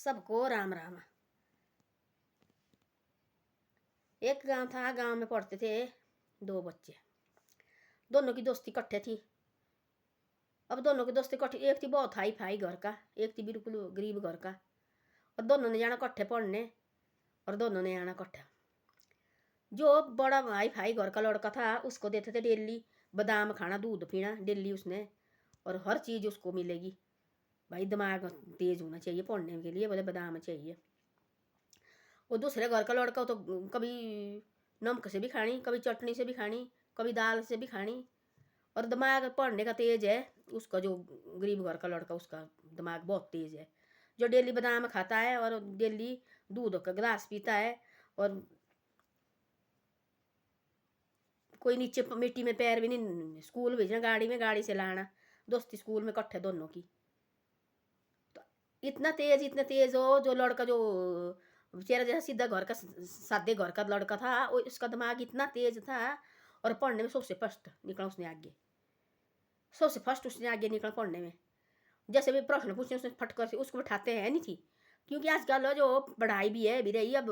सबको राम राम। एक गांव था, गांव में पढ़ते थे दो बच्चे। दोनों की दोस्ती इकट्ठे थी। अब दोनों की दोस्ती इकट्ठी, एक थी बहुत हाई फाई घर का, एक थी बिल्कुल गरीब घर का। और दोनों ने जाना इकट्ठे पढ़ने, और दोनों ने आना इकट्ठा। जो बड़ा हाई फाई घर का लड़का था उसको देते थे डेली बादाम खाना, दूध पीना डेली उसने, और हर चीज़ उसको मिलेगी। भाई दिमाग तेज होना चाहिए पढ़ने के लिए, बोले बादाम चाहिए। वो दूसरे घर का लड़का तो कभी नमक से भी खानी, कभी चटनी से भी खानी, कभी दाल से भी खानी। और दिमाग पढ़ने का तेज है उसका, जो गरीब घर का लड़का उसका दिमाग बहुत तेज है। जो डेली बादाम खाता है और डेली दूध का गिलास पीता है, और कोई नीचे मिट्टी में पैर भी नहीं, स्कूल भेजना गाड़ी में, गाड़ी से लाना, दोस्ती स्कूल में इकट्ठे दोनों की। तो इतना तेज हो जो लड़का, जो बेचारा जैसा सीधा घर का सादे घर का लड़का था, वो उसका दिमाग इतना तेज था। और पढ़ने में सबसे फर्स्ट निकला उसने आगे, सबसे फर्स्ट उसने आगे निकला पढ़ने में। जैसे भी प्रश्न पूछे उसने फटकर से उसको बैठाते हैं नहीं थी, क्योंकि आजकल जो पढ़ाई भी है भी रही अब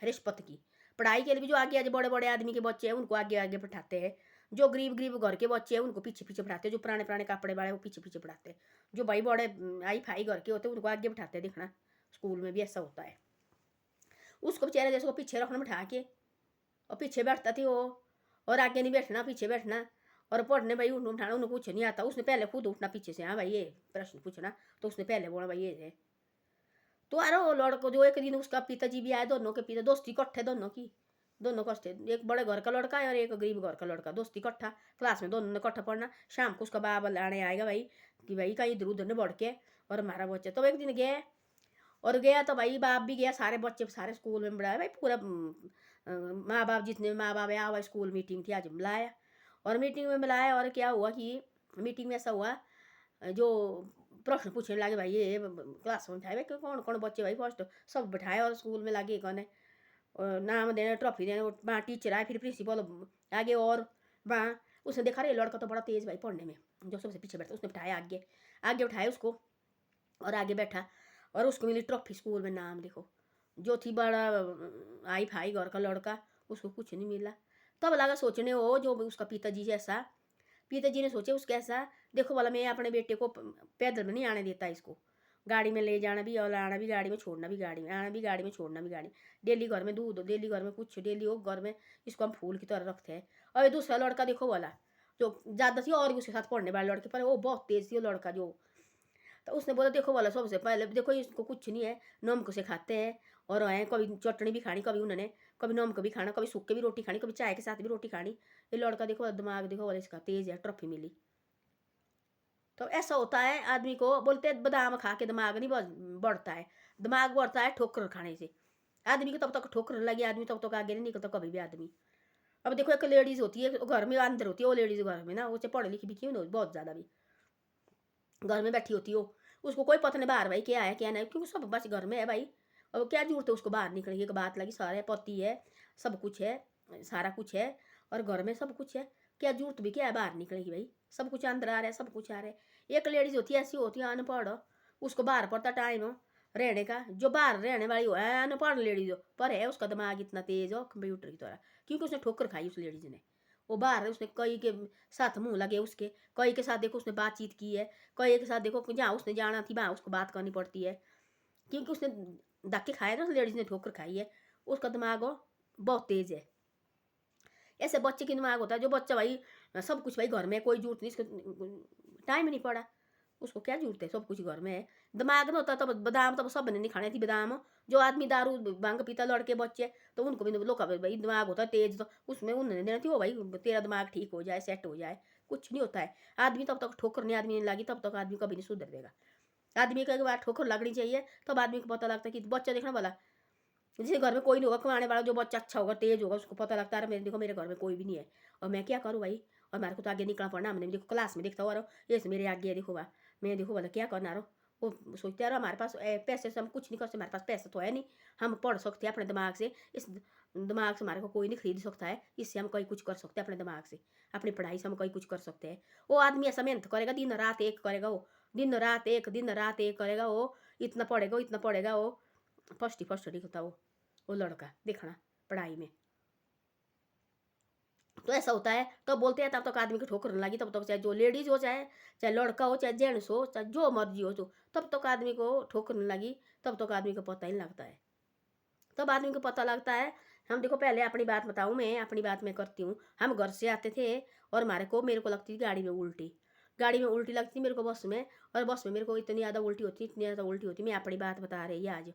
रिश्वत की। पढ़ाई के लिए भी जो आगे आज बड़े बड़े आदमी के बच्चे हैं उनको आगे आगे बैठाते हैं, जो गरीब गरीब घर के बच्चे हैं उनको पीछे पीछे पढ़ाते हैं, जो पुराने पुराने कपड़े वाले वो पीछे पीछे पढ़ाते हैं, जो भाई बड़े आई फाई घर के होते हैं उनको आगे बैठाते हैं। देखना स्कूल में भी ऐसा होता है। उसको बेचारे जैसे वो पीछे रखना बैठा के, और पीछे बैठता थी वो, और आगे नहीं बैठना पीछे बैठना। और पढ़ने भाई उठाना उन्हें कुछ नहीं आता, उसने पहले खुद उठना पीछे से, हाँ भाई ये प्रश्न पूछना, तो उसने पहले बोला भाई ये है। तो अरे वो लड़को जो एक दिन उसका पिताजी भी आए, दोनों के पिता दोस्ती इकट्ठे दोनों की, दोनों कष्ट, एक बड़े घर का लड़का है और एक गरीब घर का लड़का, दोस्ती इकट्ठा, क्लास में दोनों ने इकट्ठा पढ़ना। शाम को उसका बाबा लाने आएगा भाई कि भाई कहीं इधर उधर ने बढ़ के, और हमारा बच्चा तो एक दिन गया, और गया तो भाई बाप भी गया, सारे बच्चे सारे स्कूल में बुलाया भाई, पूरा माँ बाप जितने माँ बाप आया हुआ, स्कूल मीटिंग थी आज बुलाया। और मीटिंग में बुलाया, और क्या हुआ कि मीटिंग में ऐसा हुआ, जो प्रश्न पूछने लगे भाई ये क्लास में बैठाए भाई कौन कौन बच्चे भाई फर्स्ट, सब बैठाए और स्कूल में लगे कौन है, और नाम देने ट्रॉफी देने, वहाँ टीचर आए, फिर प्रिंसिपल आगे, और वहाँ उसने देखा रे लड़का तो बड़ा तेज भाई पढ़ने में, जो सबसे पीछे बैठा उसने बैठाया आगे, आगे बैठाया उसको, और आगे बैठा, और उसको मिली ट्रॉफी स्कूल में, नाम देखो। जो थी बड़ा आई फाई घर का लड़का, उसको कुछ नहीं मिला। तब लगा सोचने वो जो उसका पिताजी जैसा, पिताजी ने सोचे उसके ऐसा, देखो वाला मैं अपने बेटे को पैदल में नहीं आने देता, इसको गाड़ी में ले जाना भी और आना भी गाड़ी में, छोड़ना भी गाड़ी में, आना भी गाड़ी में, छोड़ना भी गाड़ी में, डेली घर में दूध, डेली घर में कुछ, डेली वो घर में, इसको हम फूल की तरह रखते हैं। और दूसरा लड़का देखो वाला जो ज़्यादा थी और भी उसके साथ पढ़ने वाले लड़के, पर वो बहुत तेज थी वो लड़का जो, तो उसने बोला देखो वाला सबसे पहले देखो इसको कुछ नहीं है, नमक से खाते हैं, और हैं कभी चटनी भी खानी, कभी उन्होंने कभी नमक भी खाना, कभी सूख के भी रोटी खानी, कभी चाय के साथ भी रोटी खानी। ये लड़का देखो दिमाग देखो वाला इसका तेज है, ट्रॉफी मिली। तो ऐसा होता है आदमी को, बोलते हैं बादाम खा के दिमाग नहीं बढ़ता है, दिमाग बढ़ता है ठोकर खाने से। आदमी को तब तक ठोकर लगी, आदमी तब तक आगे नहीं निकलता कभी भी आदमी। अब देखो एक लेडीज़ होती है घर में अंदर होती है, वो लेडीज़ घर में ना वो पढ़ी लिखी भी क्यों नहीं बहुत ज़्यादा भी घर में बैठी होती हो, उसको कोई पता नहीं बाहर भाई क्या है क्या नहीं, क्योंकि सब बस घर में है भाई। और क्या जरूरत है उसको बाहर निकलने की, एक बात लगी सारे पति है, सब कुछ है, सारा कुछ है, और घर में सब कुछ है, क्या जरूरत भी क्या है बाहर निकलने की भाई, सब कुछ अंदर आ रहा है, सब कुछ आ रहा है। एक लेडीज़ होती है ऐसी होती है अनपढ़, उसको बाहर पड़ता टाइम हो रहने का, जो बाहर रहने वाली हो अनपढ़ लेडीज हो, पर है उसका दिमाग इतना तेज हो कंप्यूटर की तरह, क्योंकि उसने ठोकर खाई उस लेडीज ने। वो बाहर उसने कई के साथ मुंह लगे उसके, कई के साथ देखो उसने बातचीत की है, कई के साथ देखो जहाँ उसने जाना थी वहाँ उसको बात करनी पड़ती है, क्योंकि उसने धक्के खाए ना, उस लेडीज ने ठोकर खाई है, उसका दिमाग हो बहुत तेज है। ऐसे बच्चे की दिमाग होता है जो बच्चा भाई सब कुछ भाई घर में, कोई जरूरत नहीं, इसको टाइम नहीं पड़ा, उसको क्या जरूरत है, सब कुछ घर में है। दिमाग ना होता तब बादाम तब सब ने नहीं खाने थी बादाम। जो आदमी दारू भांग पीता लड़के बच्चे, तो उनको भी लोग भाई दिमाग होता है तेज, तो उसमें उन्होंने देना थी वो भाई तेरा दिमाग ठीक हो जाए, सेट हो जाए, कुछ नहीं होता है। आदमी तब तक ठोकर नहीं आदमी नहीं लगी तब तक आदमी कभी नहीं सुधर देगा। आदमी को एक बार ठोकर लगनी चाहिए तब आदमी को पता लगता है कि बच्चा देखना वाला, जिसे घर में कोई नहीं होगा कमाने वाला, जो बच्चा अच्छा होगा तेज होगा, उसको पता लगता है मेरे देखो मेरे घर में कोई भी नहीं है और मैं क्या करूँ भाई, और मेरे को तो आगे निकलना पड़ना, हमने देखो क्लास में देखता हुआ रहो ये मेरे आगे देखो बा, मैं देखो वाला क्या करना रहो। वो सोचते रहो हमारे पास पैसे से हम कुछ नहीं कर सकते, हमारे पास पैसा तो है नहीं, हम पढ़ सकते हैं अपने दिमाग से, इस दिमाग से हमारे को कोई नहीं खरीद सकता है, इससे हम कहीं कुछ कर सकते हैं अपने दिमाग से, अपनी पढ़ाई से हम कहीं कुछ कर सकते हैं। वो आदमी ऐसा मेहनत करेगा दिन रात एक करेगा, वो दिन रात एक करेगा, वो इतना पढ़ेगा इतना पढ़ेगा, वो फर्स्ट ही फर्स्ट निकलता वो लड़का देखना पढ़ाई में। तो ऐसा होता है, तो बोलते हैं तब तक आदमी की ठोकर नहीं लगी, तब तक चाहे जो लेडीज हो, चाहे लड़का हो, चाहे जेंट्स हो, चाहे जो मर्जी हो, तो तब तक आदमी को ठोकर नहीं लगी, तब तक आदमी को पता ही नहीं लगता है। तब आदमी को पता लगता है। हम देखो, पहले अपनी बात बताऊँ, मैं अपनी बात मैं करती हूँ। हम घर से आते थे और मेरे को लगती थी गाड़ी में उल्टी, गाड़ी में उल्टी लगती थी मेरे को बस में, और बस में मेरे को इतनी ज़्यादा उल्टी होती, इतनी ज़्यादा उल्टी होती। मैं अपनी बात बता रही है आज।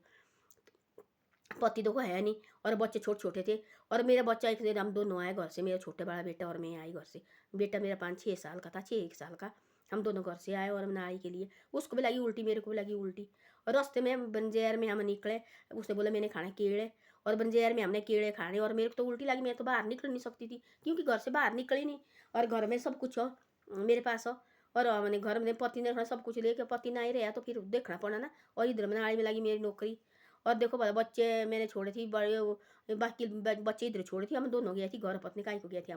पति तो है नहीं, और बच्चे छोटे छोटे थे। और मेरा बच्चा एक दिन, हम दोनों आए घर से, मेरा छोटे बड़ा बेटा और मैं आई घर से। बेटा मेरा 5-6 साल का था, 6-1 साल का। हम दोनों घर से आए और नाई के लिए, उसको भी लगी उल्टी, मेरे को भी लगी उल्टी। और रास्ते में बंजेर में हम निकले, उसने बोला मैंने खाने कीड़े, और बंजेर में हमने कीड़े खाने, और मेरे को तो उल्टी लगी। मैं तो बाहर निकल नहीं सकती थी, क्योंकि घर से बाहर निकली नहीं, और घर में सब कुछ हो मेरे पास हो। और मैंने घर में पति ने सब कुछ लेके, पति ना ही रहा तो फिर देखना पड़ा ना। और इधर में नाली में लगी मेरी नौकरी। और देखो बच्चे मैंने छोड़े थी बड़े, बाकी बच्चे इधर छोड़े थी। हम दोनों गए थी घर, पत्नी काई को गए थे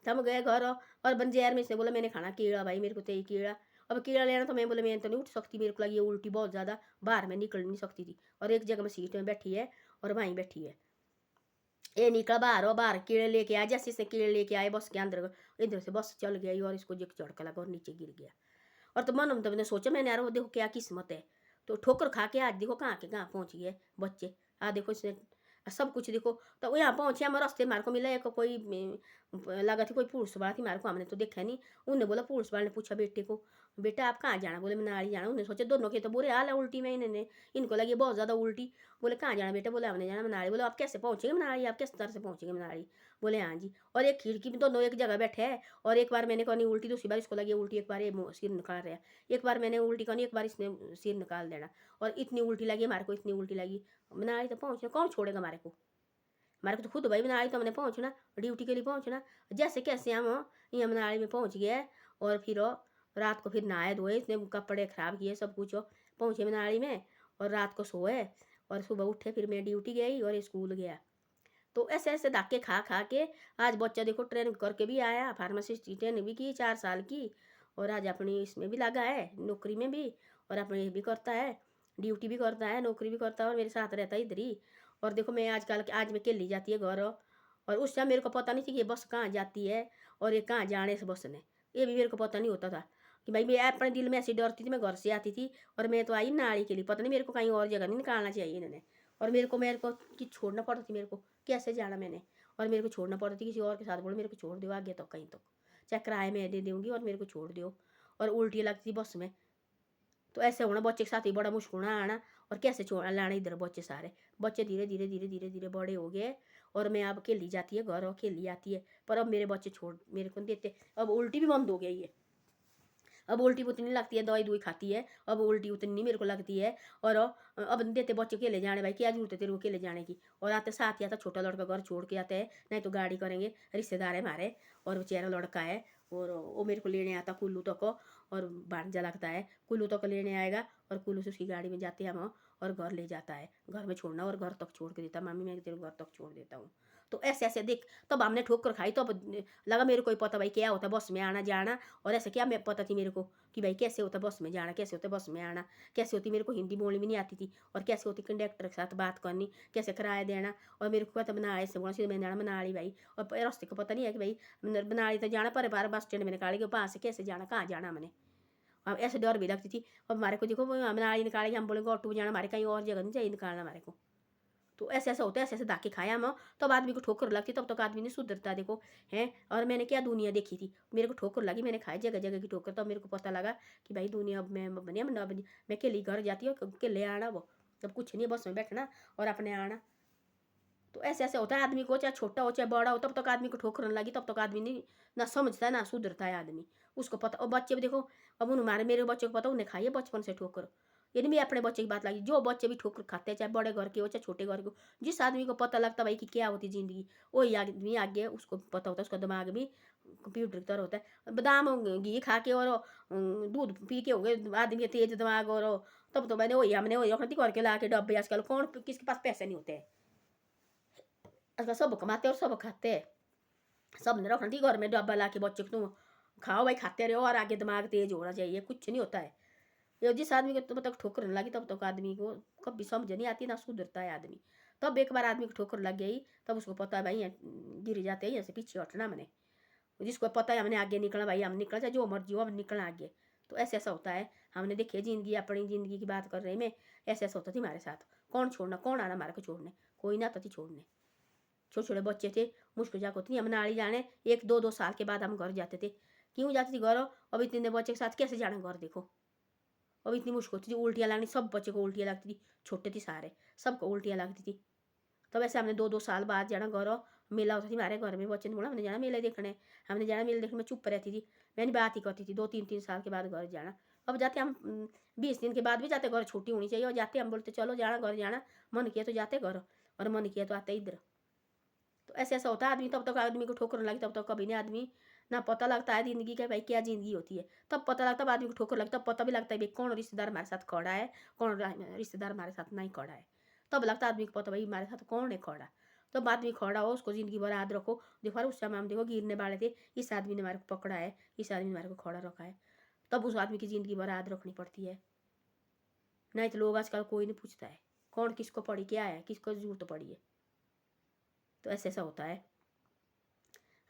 हम गए घर। और बंजेर में इसने बोला मैंने खाना कीड़ा, भाई मेरे को तो ये कीड़ा। अब कीड़ा लेना, तो मैं बोले मैं तो नहीं उठ सकती, मेरे को लगी उल्टी बहुत ज़्यादा, बाहर में निकल नहीं सकती थी। और एक जगह में सीट में बैठी है और वहीं बैठी है। ये निकला बाहर, और बाहर कीड़े लेके आया, जैसे इसने कीड़े लेके आए बस के अंदर, इधर से बस चल गई और इसको जो झटका लगा और नीचे गिर गया। और तो मन में तो मैंने सोचा, मैंने यार वो देखो क्या किस्मत है। तो ठोकर खा के आज देखो कहाँ के कहाँ पहुँच गए बच्चे। देखो इसने सब कुछ देखो। तो यहाँ पहुँचे हम, रास्ते मार को मिला एक कोई लगा थी कोई पुलिस वाला थी मार को, हमने तो देखा नहीं। उन्हें बोला, पुलिस वाले ने पूछा बेटे को, बेटा आप कहाँ जाना? बोले मनाली जाना। उन्हें सोचा दोनों के तो बुरे हाल है उल्टी में, इन्हें इनको लगी बहुत ज़्यादा उल्टी। बोले कहाँ जाना बेटा? बोले हमने जाना मनाली। बोले आप कैसे पहुँचेंगे मनाली, आप किस तरह से पहुँचेंगे मनाली? बोले हाँ जी। और एक खिड़की में दोनों एक जगह बैठे हैं। और एक बार मैंने कहनी उल्टी, दूसरी बार इसको लगी उल्टी, एक बार ये सिर निकाल रहा है। एक बार मैंने उल्टी कहनी, एक बार इसने सिर निकाल देना। और इतनी उल्टी लगी हमारे को, इतनी उल्टी लगी। मनाली तो पहुँचना, कौन छोड़ेगा हमारे को? हमारे को तो खुद भाई मनाली तो हमने पहुँचना, ड्यूटी के लिए पहुँचना। जैसे कैसे हम यहाँ मनाली में पहुँच गए। और फिर रात को फिर नहाए धोए, इसने कपड़े ख़राब किए सब कुछ, पहुँचे मनाली में। और रात को सोए और सुबह उठे, फिर मैं ड्यूटी गई और स्कूल गया। तो ऐसे ऐसे धक्के खा खा के आज बच्चा देखो ट्रेनिंग करके भी आया, फार्मासिस्ट की ट्रेनिंग भी की 4 साल की। और आज अपनी इसमें भी लगा है, नौकरी में भी। और अपने भी करता है, ड्यूटी भी करता है, नौकरी भी करता है, और मेरे साथ रहता है इधर ही। और देखो मैं आजकल आज मैं केली जाती है घर। और उस समय मेरे को पता नहीं थी कि ये बस कहाँ जाती है और ये कहाँ जाने से बस ने, ये भी मेरे को पता नहीं होता था। कि भाई मैं अपने दिल में ऐसी डरती थी, मैं घर से आती थी और मैं तो आई नाली के लिए, पता नहीं मेरे को कहीं और जगह नहीं निकालना चाहिए इन्होंने। और मेरे को कि छोड़ना पड़ता थी, मेरे को कैसे जाना मैंने। और मेरे को छोड़ना पड़ता थी, किसी और के साथ बोलो मेरे को छोड़ दो आगे तो कहीं तो, चाहे किराए में दे दूँगी और मेरे को छोड़ दो। और उल्टी लगती थी बस में। तो ऐसे होना बच्चे के साथ ही बड़ा मुश्किल होना आना। और कैसे छोड़ लाना इधर बच्चे सारे, बच्चे धीरे धीरे धीरे धीरे धीरे बड़े हो गए। और मैं अब खेली जाती है घर, और खेली आती है। पर अब मेरे बच्चे छोड़ मेरे को नहीं देते, अब उल्टी भी बंद हो गई है। अब उल्टी उतनी लगती है, दवाई दुई खाती है, अब उल्टी उतनी नहीं मेरे को लगती है। और अब नहीं देते बच्चे के ले जाने, भाई क्या जरूरत है तेरे को के ले जाने की। और आते साथ ही आता छोटा लड़का घर छोड़ के आता है, नहीं तो गाड़ी करेंगे, रिश्तेदार है हमारे। और बेचारा लड़का है, और वो मेरे को लेने आता कुल्लू तक को। और भांजा लगता है, कुल्लू तक लेने आएगा और कुल्लू से उसकी गाड़ी में जाते हैं हम, और घर ले जाता है, घर में छोड़ना और घर तक छोड़ के देता, मम्मी मैं तेरे घर तक छोड़ देता हूँ। तो ऐसे ऐसे देख, तब हमने ठोकर खाई, तो अब लगा मेरे को ही पता भाई क्या होता बस में आना जाना। और ऐसे क्या मैं पता थी मेरे को कि भाई कैसे होता बस में जाना, कैसे होता बस में आना, कैसे होती, मेरे को हिंदी बोलनी भी नहीं आती थी। और कैसे होती कंडक्टर के साथ बात करनी, कैसे किराया देना। और मेरे को पता बना ऐसे बोला सीधे मैंने जाना मनाली भाई। और रास्ते को पता नहीं है कि भाई मनाली तो जाना पर बार बस स्टैंड में निकाल के वहाँ से कैसे जाना, कहाँ जाना मैंने। अब ऐसे डर भी लगती थी। अब हमारे को देखो मनाली निकालेंगे, हम बोलेंगे ऑटो में जाना, हमारे कहीं और जगह नहीं चाहिए निकालना हमारे को। तो ऐसे ऐसा होता है, ऐसे ऐसे धक्के खाया हम, तब आदमी को ठोकर लगती, तब तक आदमी नहीं सुधरता देखो हैं। और मैंने क्या दुनिया देखी थी, मेरे को ठोकर लगी, मैंने खाई जगह जगह की ठोकर, तब मेरे को पता लगा कि भाई दुनिया अब मैं बनी मैं के लिए घर जाती हूँ के ले आना वो, तब कुछ नहीं बस में बैठना और अपने आना। तो ऐसे ऐसे होता है आदमी को, चाहे छोटा हो चाहे बड़ा हो, तब तक आदमी को ठोकर लगी, तब तक आदमी नहीं ना समझता है ना सुधरता है आदमी। उसको पता, और बच्चे भी देखो, अब उन हमारे मेरे बच्चों को पता, उन्हें खाई है बचपन से ठोकर। ये नहीं मैं अपने बच्चे की बात लगी, जो बच्चे भी ठोकर खाते हैं, चाहे बड़े घर के हो चाहे छोटे घर के हो, जिस आदमी को पता लगता भाई कि क्या होती ज़िंदगी, वही आदमी आगे उसको पता होता है, उसका दिमाग भी कंप्यूटर की तरह होता है। बादाम घी खा के और दूध पी के हो गए आदमी के तेज दिमाग। और तब तो मैंने वही हमने वही रखती करके ला के डब्बे, आजकल कौन किसके पास पैसे नहीं होते हैं, आजकल सब कमाते और सब खाते हैं। सब ने रखना थी घर में डब्बा ला के बच्चे को, तुम खाओ भाई खाते रहो और आगे दिमाग तेज होना चाहिए, कुछ नहीं होता है। ये जिस आदमी को तब तक ठोकर नहीं लगी तब तक आदमी को कभी समझ नहीं आती, ना सुधरता है आदमी। तब एक बार आदमी को ठोकर लग गई तब उसको पता है भाई यहाँ गिर जाते हैं, यहाँ से पीछे हटना मैंने। जिसको पता है हमने आगे निकलना, भाई हम निकल जाए जो मर्जी हो, हम निकलना आगे। तो ऐसा ऐसा होता है। हमने देखिए ज़िंदगी, अपनी ज़िंदगी की बात कर रहे मैं, ऐसा ऐसा होता थी हमारे साथ। कौन छोड़ना, कौन आना हमारे को छोड़ने, कोई ना थी छोड़ने। छोटे छोटे बच्चे थे, मुझको जाको थी हम नाली जाने 1-2 साल के बाद हम घर जाते थे। क्यों जाती थी घर? अब इतने बच्चे के साथ कैसे जाना घर देखो। अब इतनी मुश्किल होती थी, उल्टियाँ लगनी, सब बच्चे को उल्टियाँ लगती थी, छोटे थे सारे, सबको उल्टियाँ लगती थी। तब ऐसे हमने 2-2 साल बाद जाना घर। मेला होता थी हमारे घर में, बच्चे ने बोला हमने जाना मेले देखने, हमने जाना मेले देखने में चुप रहती थी, मैंने बात ही करती थी। 2-3 साल के बाद घर जाना। अब जाते हम 20 दिन के बाद भी जाते घर, छुट्टी होनी चाहिए, और जाते हम बोलते चलो जाना घर जाना, मन किया तो जाते घर और मन किया तो आते इधर। तो ऐसे ऐसा होता है आदमी, तब तक आदमी को ठोकर लगी तब तक कभी नहीं आदमी ना पता लगता है ज़िंदगी का, भाई क्या ज़िंदगी होती है। तब पता लगता है आदमी को ठोकर लगता, तब पता भी लगता है भाई कौन रिश्तेदार हमारे साथ खड़ा है, कौन रिश्तेदार हमारे साथ नहीं खड़ा है। तब लगता है आदमी को पता भाई हमारे साथ कौन है खड़ा। तब आदमी खड़ा हो, उसको ज़िंदगी भर याद रखो। देखो अरे उस समय हम देखो गिरने वाले थे, इस आदमी ने हमारे को पकड़ा है, इस आदमी ने हमारे को खड़ा रखा है। तब उस आदमी की ज़िंदगी भर याद रखनी पड़ती है। नहीं तो लोग आजकल कोई नहीं पूछता है कौन किसको पड़ी, क्या है, किसको जरूरत पड़ी है। तो ऐसे ऐसा होता है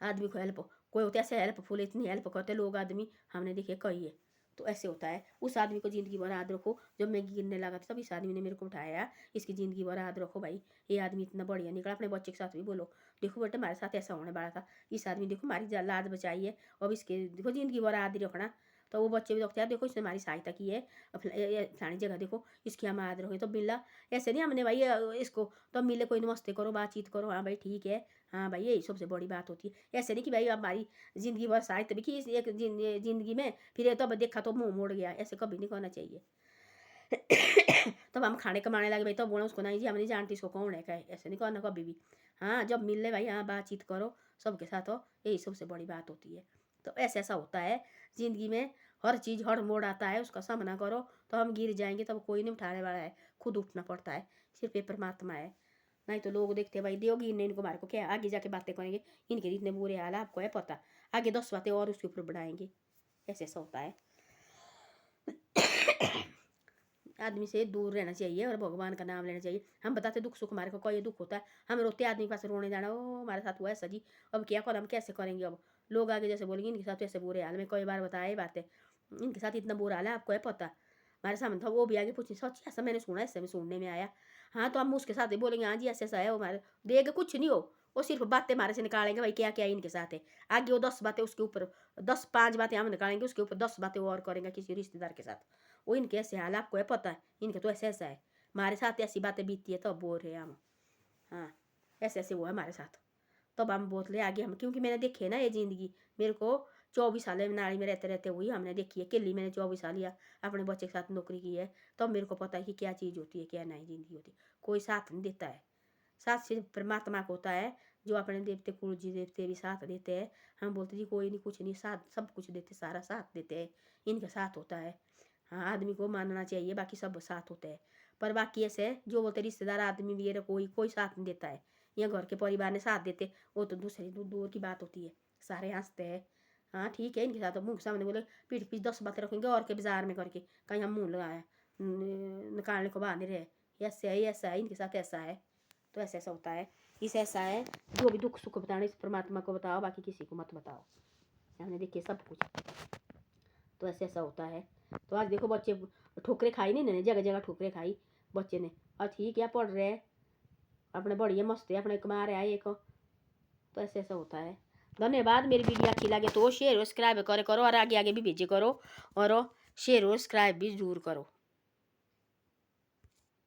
आदमी को हेल्प, कोई होते ऐसे हेल्पफुल, इतनी हेल्प करते लोग आदमी, हमने देखे कही है। तो ऐसे होता है। उस आदमी को ज़िंदगी भर याद रखो। जब मैं गिरने लगा था तब इस आदमी ने मेरे को उठाया, इसकी ज़िंदगी भर याद रखो भाई, ये आदमी इतना बढ़िया निकला। अपने बच्चे के साथ भी बोलो देखो बेटा हमारे साथ ऐसा होने वाला था, इस आदमी देखो हमारी लाज बचाई है, अब इसके देखो ज़िंदगी भर याद रखना। तो वो बच्चे भी देखते यार देखो इसने हमारी सहायता की है, फलानी जगह देखो इसकी हम याद रखो। तो मिला ऐसे नहीं हमने भाई इसको, तो मिले कोई नमस्ते करो, बातचीत करो, हाँ भाई ठीक है, हाँ भाई यही सबसे बड़ी बात होती है। ऐसे नहीं कि भाई हमारी ज़िंदगी भर साहित्य भी कि एक ज़िंदगी में फिर तब देखा तो मुंह मोड़ गया, ऐसे कभी नहीं करना चाहिए। तब हम खाने कमाने लगे भाई तब बोला उसको नहीं जी हम नहीं जानती इसको कौन है क्या, ऐसे नहीं करना कभी भी। हाँ जब मिल ले भाई हाँ बातचीत करो सबके साथ हो, यही सबसे बड़ी बात होती है। तो ऐसा ऐसा होता है ज़िंदगी में, हर चीज़ हर मोड़ आता है, उसका सामना करो। तो हम गिर जाएंगे तब कोई नहीं उठाने वाला है, खुद उठना पड़ता है, सिर्फ ये परमात्मा है। नहीं तो लोग देखते भाई देगी इन्हें, इनको मारे को क्या, आगे जाके बातें करेंगे इनके इतने बुरे हाल आपको है पता, आगे 10 बातें और उसके ऊपर बढ़ाएंगे। ऐसे ऐसा होता है। आदमी से दूर रहना चाहिए और भगवान का नाम लेना चाहिए। हम बताते दुख सुख हमारे को कोई दुख होता है, हम रोते आदमी के पास रोने जाना, ओ हमारे साथ हुआ है सजी, अब क्या कर, हम कैसे करेंगे। अब लोग आगे जैसे बोलेंगे इनके साथ ऐसे बुरे हाल में, कई बार बताया बातें इनके साथ इतना बुरा हाल है आपको है पता, हमारे सामने था। वो भी आगे पूछे सच ऐसा मैंने सुना, ऐसे में सुनने में आया। हाँ तो हम उसके साथ ही बोलेंगे हाँ जी ऐसा ऐसा है, वो हमारे देगा कुछ नहीं हो, वो सिर्फ बातें हमारे से निकालेंगे भाई क्या क्या इनके साथ है। आगे वो 10 बातें उसके ऊपर, 10-5 बातें हम निकालेंगे उसके ऊपर, 10 बातें वो और करेंगे किसी रिश्तेदार के साथ। वो इनके ऐसे हाल आपको है पता है, इनके तो ऐसा ऐसा है, हमारे साथ ऐसी बातें बीतती है तब बोल रहे हैं हम। हाँ ऐसे ऐसे हुआ हमारे साथ, तब हम बोतले आगे हम, क्योंकि मैंने देखी है ना ये ज़िंदगी, मेरे को 24 साल नाली में रहते रहते हुई हमने देखी है। किल्ली मैंने 24 साल या अपने बच्चे के साथ नौकरी की है, तब मेरे को पता है कि क्या चीज़ होती है क्या नहीं ज़िंदगी होती है। कोई साथ नहीं देता है, साथ सिर्फ परमात्मा को होता है, जो अपने देवते कुल जी देवते भी साथ देते हैं। हम बोलते जी कोई नहीं कुछ नहीं, साथ सब कुछ देते, सारा साथ देते हैं, इनका साथ होता है। हाँ आदमी को मानना चाहिए, बाकी सब साथ होते हैं। पर बाकी ऐसे जो बोलते रिश्तेदार आदमी भी है कोई कोई साथ नहीं देता है, या घर के परिवार ने साथ देते, वो तो दूसरी दूर की बात होती है, सारे हंसते हैं। हाँ ठीक है इनके साथ मुँह के सामने बोले पीठ पीछे 10 बातें रखेंगे और के बाजार में करके कहीं हम मुँह लगाए निकालने को बहाने रहे, ऐसे है ऐसा है इनके साथ ऐसा है। तो ऐसा ऐसा होता है, इस ऐसा है। जो भी दुख सुख बताना इस परमात्मा को बताओ, बाकी किसी को मत बताओ। हमने देखिए सब कुछ, तो ऐसे ऐसा होता है। तो आज देखो बच्चे ठोकरे खाई नहीं, मैंने जगह जगह ठोकरे खाई बच्चे ने, और ठीक है पढ़ रहे अपने बढ़िया मस्त है अपने कमा रहे हैं एक। तो ऐसे ऐसा होता है। धन्यवाद। मेरी वीडियो अच्छी लगे तो शेयर सब्सक्राइब करो और आगे आगे भी भेजे करो, और शेयर सब्सक्राइब भी जरूर करो।